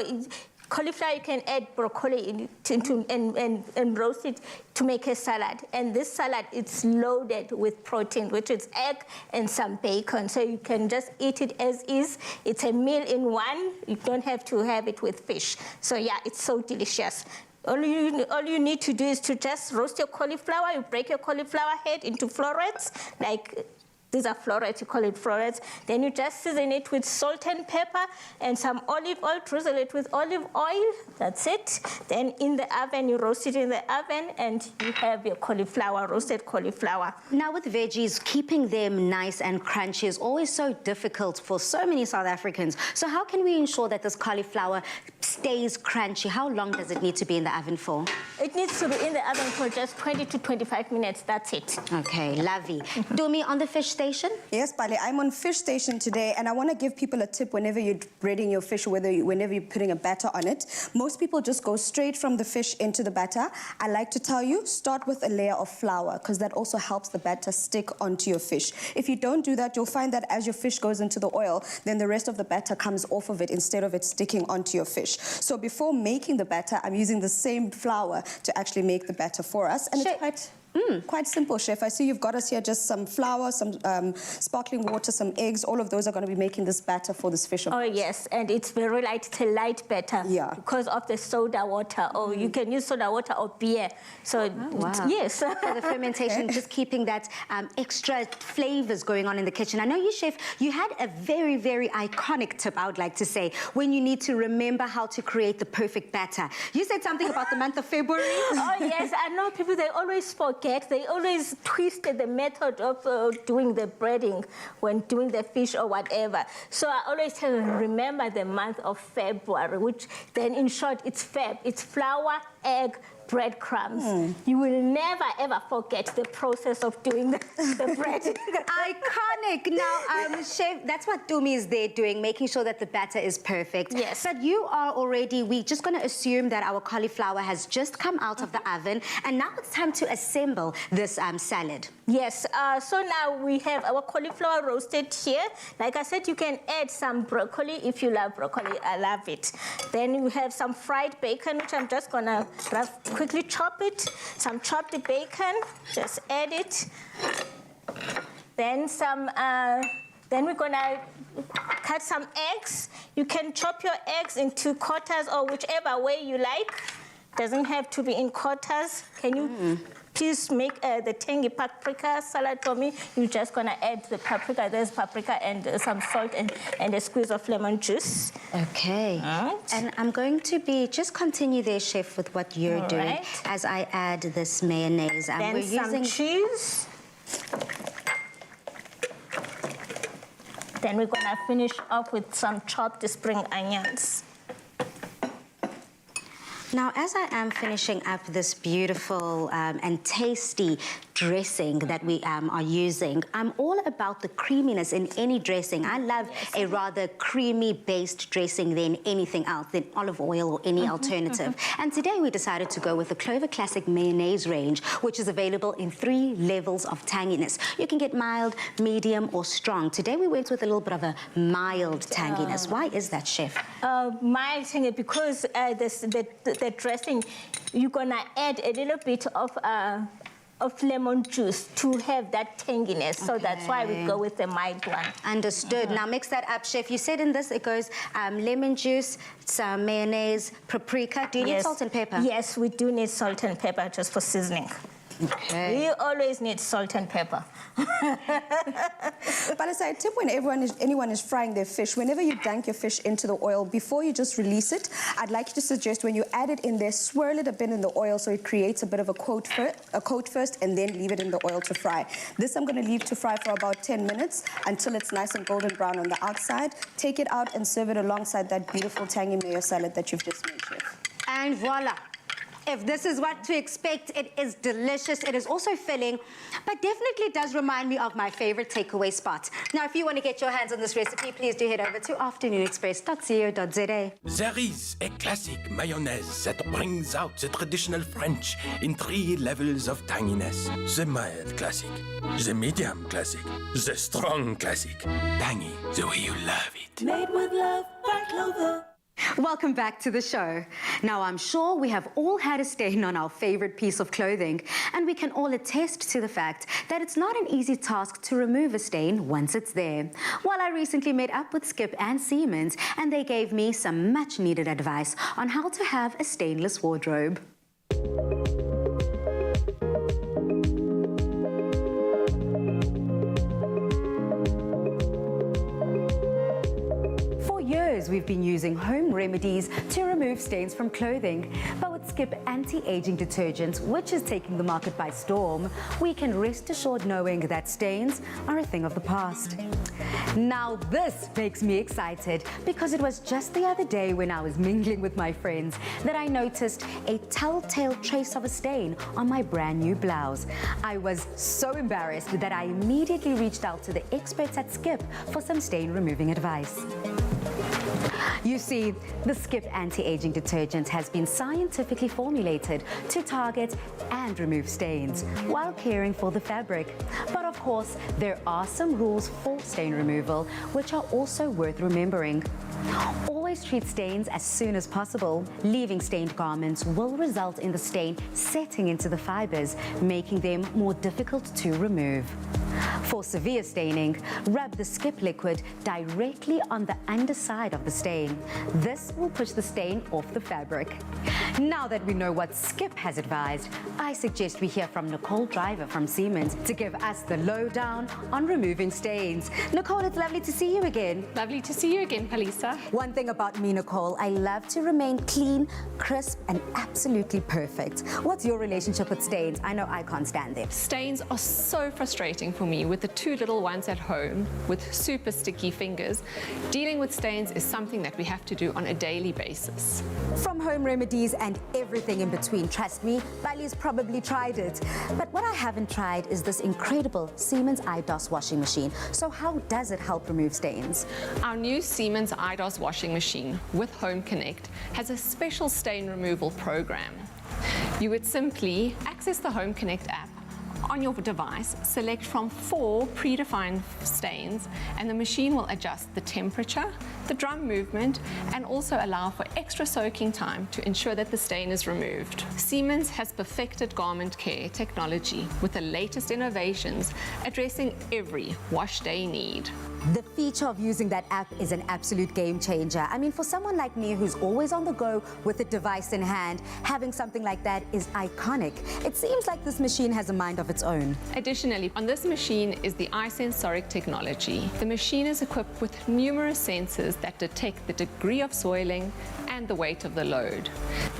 Speaker 3: cauliflower, you can add broccoli into and roast it to make a salad. And this salad, it's loaded with protein, which is egg and some bacon. So you can just eat it as is. It's a meal in one. You don't have to have it with fish. So yeah, it's so delicious. All you need to do is to just roast your cauliflower. You break your cauliflower head into florets, like these are florets, you call it florets. Then you just season it with salt and pepper and some olive oil, drizzle it with olive oil. That's it. Then in the oven, you roast it in the oven and you have your cauliflower, roasted cauliflower.
Speaker 1: Now with veggies, keeping them nice and crunchy is always so difficult for so many South Africans. So how can we ensure that this cauliflower stays crunchy? How long does it need to be in the oven for?
Speaker 3: It needs to be in the oven for just 20 to 25 minutes. That's it.
Speaker 1: Okay, lovely. Dumi, on the fish station?
Speaker 2: Yes, Bale, I'm on fish station today, and I want to give people a tip whenever you're breading your fish or whenever you're putting a batter on it. Most people just go straight from the fish into the batter. I like to tell you, start with a layer of flour, because that also helps the batter stick onto your fish. If you don't do that, you'll find that as your fish goes into the oil, then the rest of the batter comes off of it instead of it sticking onto your fish. So before making the batter, I'm using the same flour to actually make the batter for us. And it's quite simple, Chef. I see you've got us here just some flour, some sparkling water, some eggs. All of those are going to be making this batter for this fish.
Speaker 3: Oh, yes. And it's very light. It's a light batter.
Speaker 2: Yeah.
Speaker 3: Because of the soda water. Or you can use soda water or beer. So, yes.
Speaker 1: So the fermentation, just keeping that extra flavors going on in the kitchen. I know you, Chef, you had a very, very iconic tip, I would like to say, when you need to remember how to create the perfect batter. You said something about the month of February.
Speaker 3: Oh, yes. I know people, they always forget. They always twisted the method of doing the breading when doing the fish or whatever. So I always tell them, remember the month of February, which then in short, it's Feb. It's flour, egg, breadcrumbs. You will never ever forget the process of doing the breading.
Speaker 1: Iconic. Now, Chef, that's what Dumi is there doing, making sure that the batter is perfect.
Speaker 3: Yes.
Speaker 1: But you are already, we're just going to assume that our cauliflower has just come out of the oven, and now it's time to assemble this salad.
Speaker 3: Yes, so now we have our cauliflower roasted here. Like I said, you can add some broccoli if you love broccoli. I love it. Then we have some fried bacon, which I'm just gonna quickly chop it. Some chopped bacon, just add it. Then then we're gonna cut some eggs. You can chop your eggs into quarters or whichever way you like. Doesn't have to be in quarters. Can you please make the tangy paprika salad for me? You're just gonna add the paprika. There's paprika and some salt and a squeeze of lemon juice.
Speaker 1: Okay.
Speaker 3: Right.
Speaker 1: And I'm going to just continue there, Chef, with what you're doing as I add this mayonnaise.
Speaker 3: Then
Speaker 1: we're
Speaker 3: some
Speaker 1: using
Speaker 3: cheese. Then we're gonna finish off with some chopped spring onions.
Speaker 1: Now, as I am finishing up this beautiful and tasty dressing that we are using, I'm all about the creaminess in any dressing. I love a rather creamy-based dressing than anything else, than olive oil or any alternative. And today we decided to go with the Clover Classic Mayonnaise range, which is available in 3 levels of tanginess. You can get mild, medium, or strong. Today we went with a little bit of a mild tanginess. Why is that, Chef?
Speaker 3: Mild tangy because the dressing, you're gonna add a little bit of lemon juice to have that tanginess. So that's why we go with the mild one.
Speaker 1: Understood. Now mix that up, Chef. You said in this it goes lemon juice, some mayonnaise, paprika. Do you need salt and pepper?
Speaker 3: Yes, we do need salt and pepper just for seasoning.
Speaker 2: Okay.
Speaker 3: You always need salt and pepper.
Speaker 2: But as a tip, when anyone is frying their fish, whenever you dunk your fish into the oil, before you just release it, I'd like you to suggest when you add it in there, swirl it a bit in the oil so it creates a bit of a coat first, and then leave it in the oil to fry. This I'm going to leave to fry for about 10 minutes until it's nice and golden brown on the outside. Take it out and serve it alongside that beautiful tangy mayo salad that you've just made, Chef.
Speaker 1: And voila. If this is what to expect, it is delicious. It is also filling, but definitely does remind me of my favorite takeaway spot. Now, if you want to get your hands on this recipe, please do head over to afternoonexpress.co.za.
Speaker 12: There is a classic mayonnaise that brings out the traditional French in 3 levels of tanginess. The mild classic, the medium classic, the strong classic. Tangy the way you love it.
Speaker 8: Made with love by Clover.
Speaker 1: Welcome back to the show. Now, I'm sure we have all had a stain on our favorite piece of clothing, and we can all attest to the fact that it's not an easy task to remove a stain once it's there. Well, I recently met up with Skip and Siemens, and they gave me some much-needed advice on how to have a stainless wardrobe. We've been using home remedies to remove stains from clothing. But with Skip anti-aging detergent, which is taking the market by storm, we can rest assured knowing that stains are a thing of the past. Now this makes me excited because it was just the other day when I was mingling with my friends that I noticed a telltale trace of a stain on my brand new blouse. I was so embarrassed that I immediately reached out to the experts at Skip for some stain removing advice. You see, the Skip anti-aging detergent has been scientifically formulated to target and remove stains while caring for the fabric. But of course, there are some rules for stain removal which are also worth remembering. Always treat stains as soon as possible. Leaving stained garments will result in the stain setting into the fibers, making them more difficult to remove. For severe staining, rub the Skip liquid directly on the underside of the stain. This will push the stain off the fabric. Now that we know what Skip has advised, I suggest we hear from Nicole Driver from Siemens to give us the lowdown on removing stains. Nicole, it's lovely to see you again.
Speaker 13: Lovely to see you again, Palisa.
Speaker 1: One thing about me, Nicole, I love to remain clean, crisp, and absolutely perfect. What's your relationship with stains? I know I can't stand them.
Speaker 13: Stains are so frustrating for me with the 2 little ones at home with super sticky fingers. Dealing with stains is something that we have to do on a daily basis.
Speaker 1: From home remedies and everything in between, trust me, Bali's probably tried it. But what I haven't tried is this incredible Siemens iDOS washing machine. So how does it help remove stains?
Speaker 13: Our new Siemens iDOS washing machine with Home Connect has a special stain removal program. You would simply access the Home Connect app on your device, select from 4 predefined stains, and the machine will adjust the temperature, the drum movement, and also allow for extra soaking time to ensure that the stain is removed. Siemens has perfected garment care technology with the latest innovations addressing every wash day need.
Speaker 1: The feature of using that app is an absolute game changer. I mean, for someone like me who's always on the go with a device in hand, having something like that is iconic. It seems like this machine has a mind of its own.
Speaker 13: Additionally, on this machine is the iSensoric technology. The machine is equipped with numerous sensors that detect the degree of soiling and the weight of the load.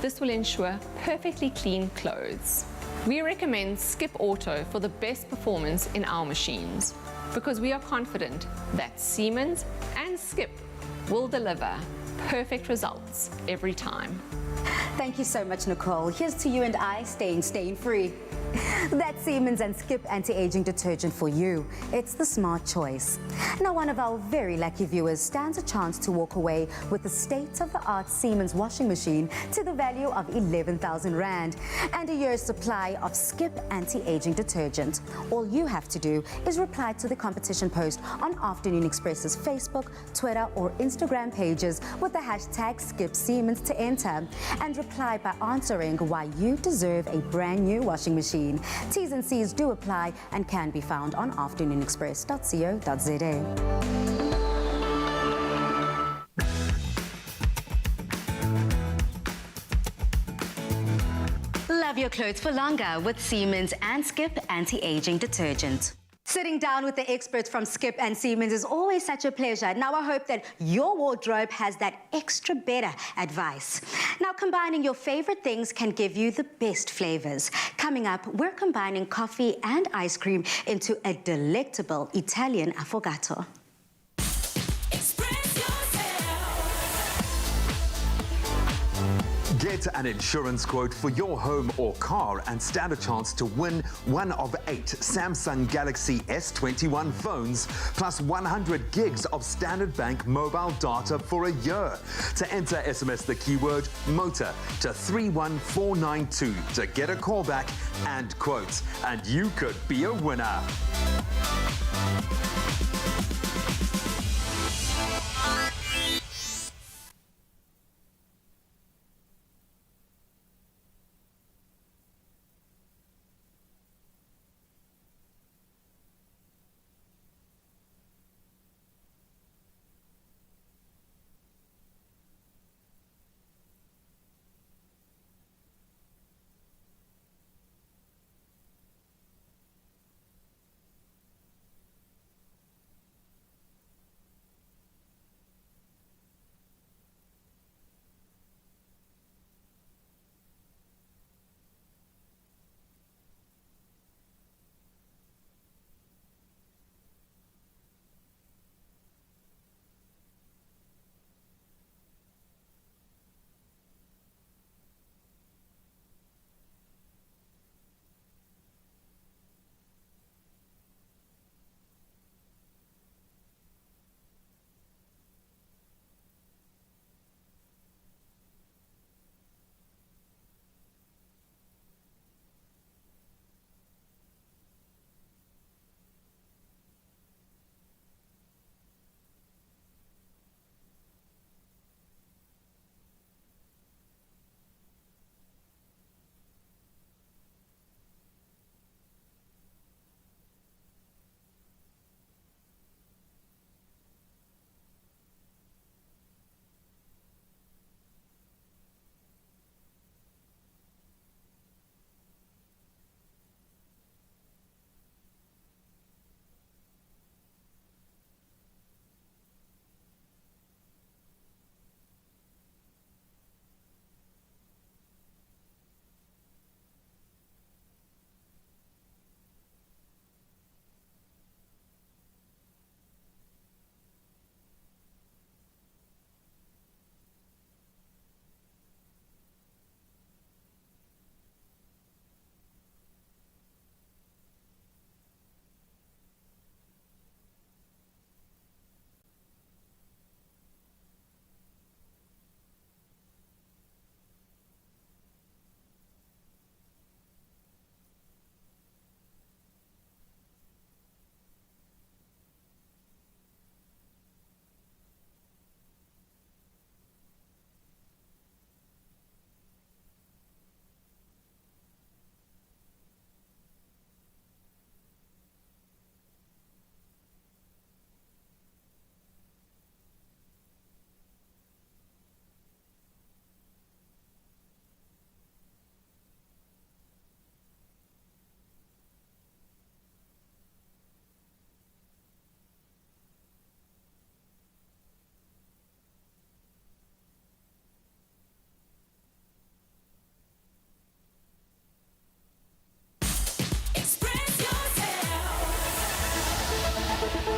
Speaker 13: This will ensure perfectly clean clothes. We recommend Skip Auto for the best performance in our machines, because we are confident that Siemens and Skip will deliver perfect results every time.
Speaker 1: Thank you so much, Nicole. Here's to you and I staying stain-free. That's Siemens and Skip anti-aging detergent for you. It's the smart choice. Now, one of our very lucky viewers stands a chance to walk away with the state-of-the-art Siemens washing machine to the value of 11,000 Rand and a year's supply of Skip anti-aging detergent. All you have to do is reply to the competition post on Afternoon Express's Facebook, Twitter, or Instagram pages with the hashtag Skip Siemens to enter, and reply by answering why you deserve a brand new washing machine. T's and C's do apply and can be found on afternoonexpress.co.za. Love your clothes for longer with Siemens and Skip anti-aging detergent. Sitting down with the experts from Skip and Siemens is always such a pleasure. Now I hope that your wardrobe has that extra better advice. Now combining your favorite things can give you the best flavors. Coming up, we're combining coffee and ice cream into a delectable Italian affogato.
Speaker 5: Get an insurance quote for your home or car and stand a chance to win one of 8 Samsung Galaxy S21 phones plus 100 gigs of Standard Bank mobile data for a year. To enter, SMS the keyword motor to 31492 to get a callback and quote, and you could be a winner.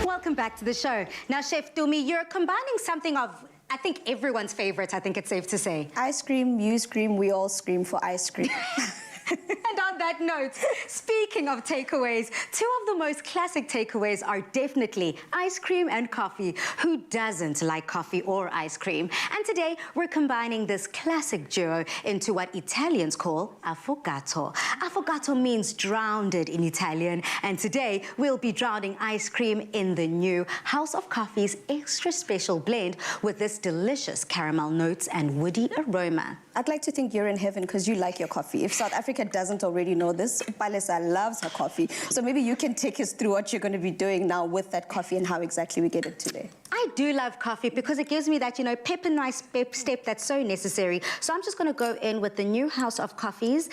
Speaker 1: Welcome back to the show. Now, Chef Dumi, you're combining something of, I think, everyone's favorites, I think it's safe to say.
Speaker 2: I scream, you scream, we all scream for ice cream.
Speaker 1: And on that note, speaking of takeaways, two of the most classic takeaways are definitely ice cream and coffee. Who doesn't like coffee or ice cream? And today, we're combining this classic duo into what Italians call affogato. Affogato means drowned in Italian, and today, we'll be drowning ice cream in the new House of Coffee's extra special blend with this delicious caramel notes and woody aroma.
Speaker 2: I'd like to think you're in heaven because you like your coffee. If South Africa Monica doesn't already know this, Palesa loves her coffee. So maybe you can take us through what you're going to be doing now with that coffee and how exactly we get it today.
Speaker 1: I do love coffee because it gives me that, you know, pep and nice pep step that's so necessary. So I'm just going to go in with the new House of Coffees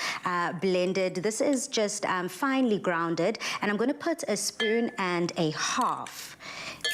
Speaker 1: blended. This is just finely grounded, and I'm going to put a spoon and a half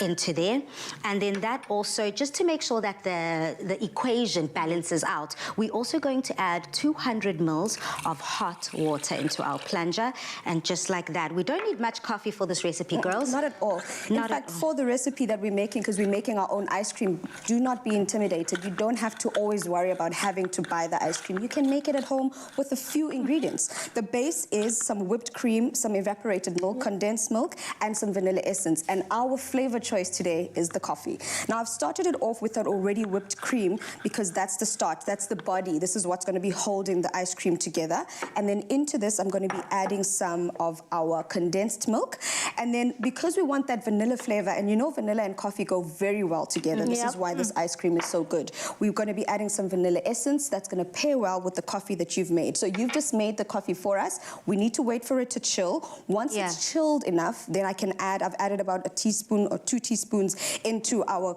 Speaker 1: into there, and then that also, just to make sure that the equation balances out, we're also going to add 200 mils of hot water into our plunger, and just like that. We don't need much coffee for this recipe, girls.
Speaker 2: Not at all. In fact, for the recipe that we're making, because we're making our own ice cream, do not be intimidated. You don't have to always worry about having to buy the ice cream. You can make it at home with a few ingredients. The base is some whipped cream, some evaporated milk, condensed milk, and some vanilla essence. And our flavor choice today is the coffee. Now, I've started it off with that already whipped cream because that's the start, that's the body. This is what's going to be holding the ice cream together. And then into this, I'm going to be adding some of our condensed milk. And then because we want that vanilla flavor, and you know vanilla and coffee go very well together. This is why this ice cream is so good. We're going to be adding some vanilla essence that's going to pair well with the coffee that you've made. So you've just made the coffee for us. We need to wait for it to chill. Once it's chilled enough, then I can add, I've added about a teaspoon or 2 teaspoons into our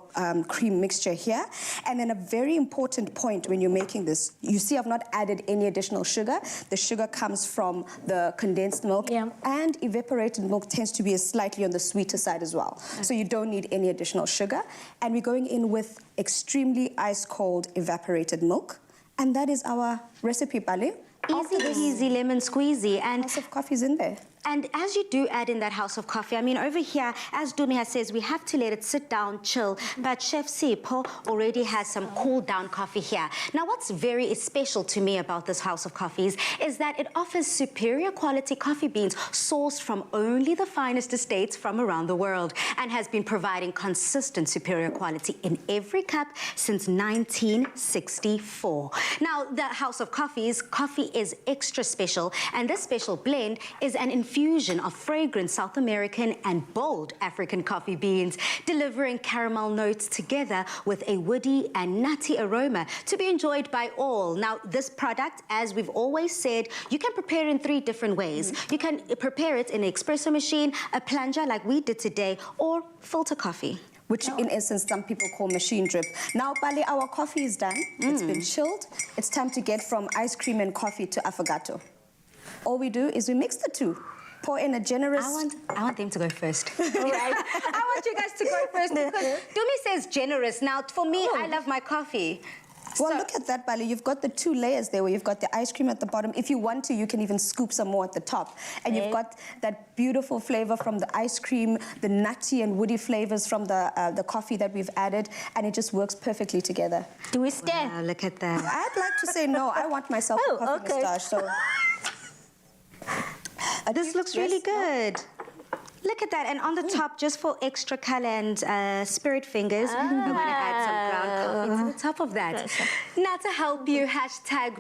Speaker 2: cream mixture here. And then a very important point when you're making this, you see I've not added any additional sugar. The sugar comes from the condensed milk, and evaporated milk tends to be slightly on the sweeter side as well. So you don't need any additional sugar. And we're going in with extremely ice-cold evaporated milk. And that is our recipe, Pali.
Speaker 1: Easy lemon squeezy. And
Speaker 2: House of Coffee's in there.
Speaker 1: And as you do add in that House of Coffee, I mean, over here, as Dumia says, we have to let it sit down, chill. But Chef Sipho already has some cooled down coffee here. Now, what's very special to me about this House of Coffees is that it offers superior quality coffee beans sourced from only the finest estates from around the world, and has been providing consistent superior quality in every cup since 1964. Now, the House of Coffees, coffee is extra special, and this special blend is an infusion of fragrant South American and bold African coffee beans, delivering caramel notes together with a woody and nutty aroma to be enjoyed by all. Now, this product, as we've always said, you can prepare it in 3 different ways. You can prepare it in an espresso machine, a plunger like we did today, or filter coffee,
Speaker 2: which in essence some people call machine drip. Now, Pali, our coffee is done. It's been chilled. It's time to get from ice cream and coffee to affogato. All we do is we mix the two. Pour in a generous...
Speaker 1: I want them to go first. All right. I want you guys to go first because Dumi says generous. Now, for me, I love my coffee.
Speaker 2: Well, look at that, Bali. You've got the 2 layers there where you've got the ice cream at the bottom. If you want to, you can even scoop some more at the top. And you've got that beautiful flavor from the ice cream, the nutty and woody flavors from the coffee that we've added, and it just works perfectly together.
Speaker 3: Do we stare?
Speaker 1: Wow, look at that.
Speaker 2: I'd like to say no. I want myself a coffee moustache, so...
Speaker 1: This looks really good. Look at that. And on the top, just for extra color and spirit fingers, we're going to add some ground coffee to the top of that. Now, to help you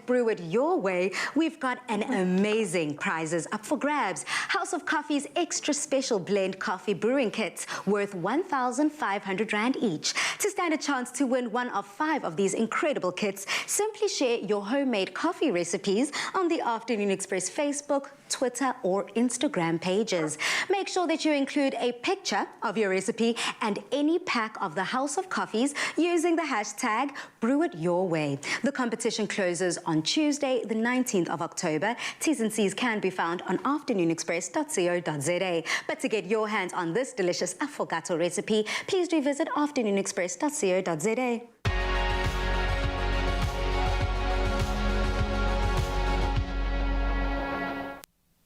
Speaker 1: #brew it your way, we've got an amazing prizes up for grabs. House of Coffee's extra special blend coffee brewing kits worth 1,500 Rand each. To stand a chance to win one of 5 of these incredible kits, simply share your homemade coffee recipes on the Afternoon Express Facebook, Twitter or Instagram pages. Make sure that you include a picture of your recipe and any pack of the House of Coffees using the #BrewItYourWay. The competition closes on Tuesday, the 19th of October. T's and C's can be found on afternoonexpress.co.za. But to get your hands on this delicious affogato recipe, please do visit afternoonexpress.co.za.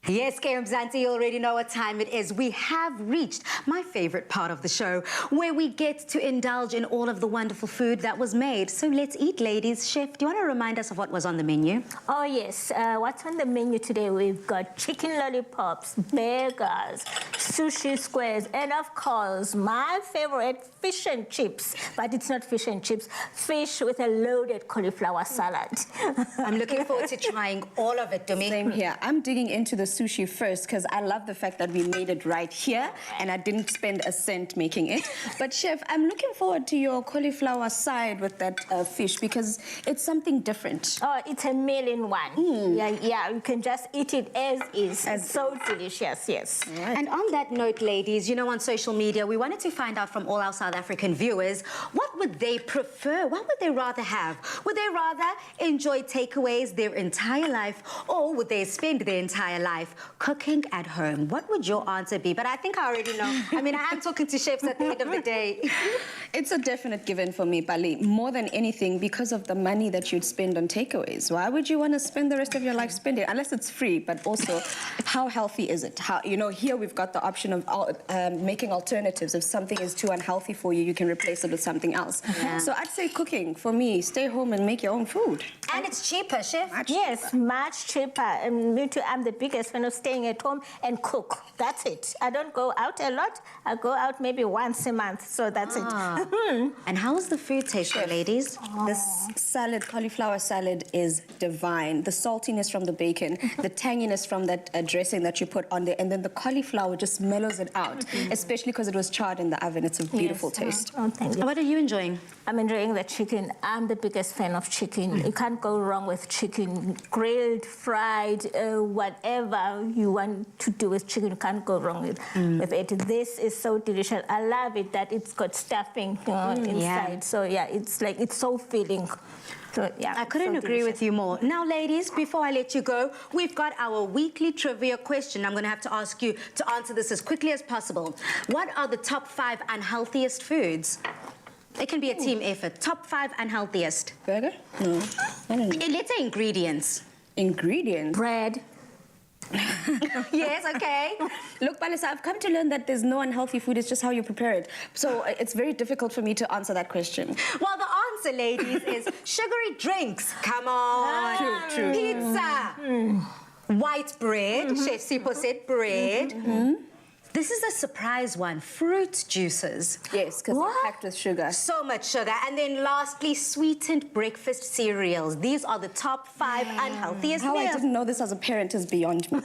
Speaker 1: Yes, Mzansi, you already know what time it is. We have reached my favorite part of the show, where we get to indulge in all of the wonderful food that was made. So let's eat, ladies. Chef, do you want to remind us of what was on the menu?
Speaker 3: Oh, yes. What's on the menu today? We've got chicken lollipops, burgers, sushi squares, and of course, my favorite, fish and chips. But it's not fish and chips, fish with a loaded cauliflower salad.
Speaker 1: I'm looking forward to trying all of it, Dumi.
Speaker 2: Same here. I'm digging into the sushi first because I love the fact that we made it right here and I didn't spend a cent making it. But Chef, I'm looking forward to your cauliflower side with that fish because it's something different.
Speaker 3: Oh, it's a meal in one. Yeah, you can just eat it as is. It's so delicious, yes.
Speaker 2: Right.
Speaker 1: And on that note, ladies, you know, on social media, we wanted to find out from all our South African viewers, what would they prefer? What would they rather have? Would they rather enjoy takeaways their entire life, or would they spend their entire life cooking at home? What would your answer be? But I think I already know. I mean, I am talking to chefs at the end of the day.
Speaker 2: It's a definite given for me, Bali. More than anything, because of the money that you'd spend on takeaways. Why would you want to spend the rest of your life spending? Unless it's free, but also, how healthy is it? How, you know, here we've got the option of making alternatives. If something is too unhealthy for you, you can replace it with something else.
Speaker 3: Yeah.
Speaker 2: So I'd say cooking for me. Stay home and make your own food.
Speaker 1: And it's cheaper, Chef.
Speaker 3: Yes, much cheaper. And me too, I'm the biggest fan of staying at home and cook. That's it. I don't go out a lot. I go out maybe once a month, so that's it.
Speaker 1: And how is the food taste, ladies?
Speaker 2: This salad, cauliflower salad, is divine. The saltiness from the bacon, the tanginess from that dressing that you put on there, and then the cauliflower just mellows it out, especially because it was charred in the oven. It's a beautiful taste.
Speaker 3: Oh, thank you.
Speaker 1: What are you enjoying?
Speaker 3: I'm enjoying the chicken. I'm the biggest fan of chicken. You can't go wrong with chicken. Grilled, fried, whatever you want to do with chicken, you can't go wrong with it. This is so delicious. I love it that it's got stuffing inside.
Speaker 1: Yeah.
Speaker 3: So yeah, it's like, it's so filling. So yeah,
Speaker 1: I couldn't agree with you more. Now, ladies, before I let you go, we've got our weekly trivia question. I'm going to have to ask you to answer this as quickly as possible. What are the top 5 unhealthiest foods? It can be a team effort. Top 5 unhealthiest.
Speaker 2: Burger? No, I don't know.
Speaker 1: Let's say ingredients.
Speaker 2: Ingredients?
Speaker 3: Bread.
Speaker 1: Yes, okay.
Speaker 2: Look, Balisa, I've come to learn that there's no unhealthy food. It's just how you prepare it. So it's very difficult for me to answer that question.
Speaker 1: Well, the answer, ladies, is sugary drinks. Come on.
Speaker 2: True.
Speaker 1: Pizza. White bread. Chef Sipho said bread. This is a surprise one. Fruit juices.
Speaker 2: Yes, because they're packed with sugar.
Speaker 1: So much sugar. And then lastly, sweetened breakfast cereals. These are the top 5 unhealthiest
Speaker 2: How
Speaker 1: meals.
Speaker 2: I didn't know this as a parent is beyond me.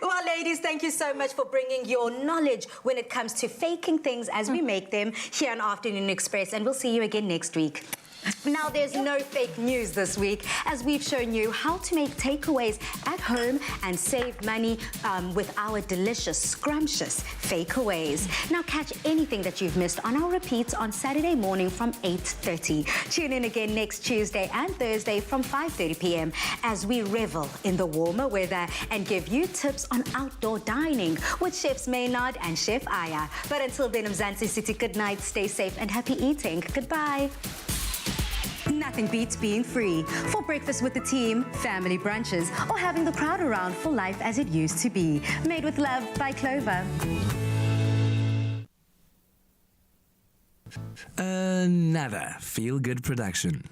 Speaker 1: Well, ladies, thank you so much for bringing your knowledge when it comes to faking things as we make them here on Afternoon Express. And we'll see you again next week. Now, there's no fake news this week, as we've shown you how to make takeaways at home and save money with our delicious, scrumptious fakeaways. Now, catch anything that you've missed on our repeats on Saturday morning from 8:30. Tune in again next Tuesday and Thursday from 5:30 p.m. as we revel in the warmer weather and give you tips on outdoor dining with Chefs Maynard and Chef Aya. But until then, Mzansi City, good night, stay safe and happy eating. Goodbye. Nothing beats being free. For breakfast with the team, family brunches, or having the crowd around for life as it used to be. Made with love by Clover.
Speaker 14: Another feel-good production.